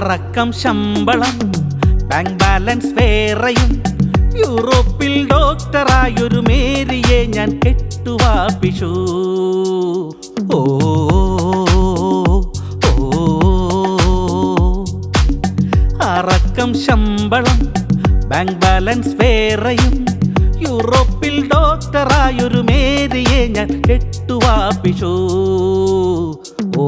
അറക്കം ശമ്പളം bank balance വേറെയും യൂറോപ്പിൽ ഡോക്ടറായൊരു മേരിയെ ഞാൻ കെട്ടുവാപ്പിച്ചു. ഓ അറക്കം ശമ്പളം ബാങ്ക് ബാലൻസ് വേറെയും യൂറോപ്പിൽ ഡോക്ടറായൊരു മേരിയെ ഞാൻ കെട്ടുവാപ്പിച്ചു. ഓ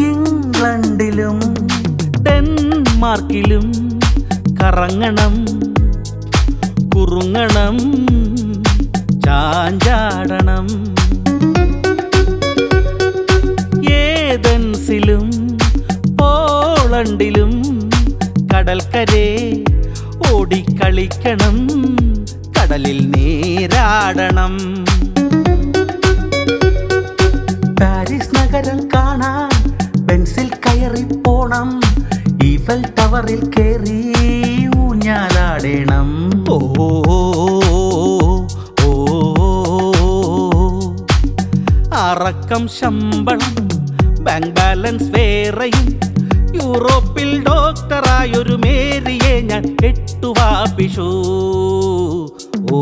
ഇംഗ്ലണ്ടിലും ഡെൻമാർക്കിലും കറങ്ങണം, കുറുങ്ങണം, ചാഞ്ചാടണം. ഏതൻസിലും പോളണ്ടിലും കടൽക്കരെ ഓടിക്കളിക്കണം, കടലിൽ നീരാടണം. പാരീസ് നഗരം കാണാൻ ബെൻസിൽ കയറിപ്പോണം, ഈഫൽ ടവറിൽ കേറി ഊഞ്ഞാലാടണം. ഓ അറക്കം ശമ്പളം ബാങ്ക് ബാലൻസ് വേറെയും യൂറോപ്പിൽ ഡോക്ടറായൊരു മേരിയെ ഞാൻ കെട്ടുവാപ്പിച്ചു. ഓ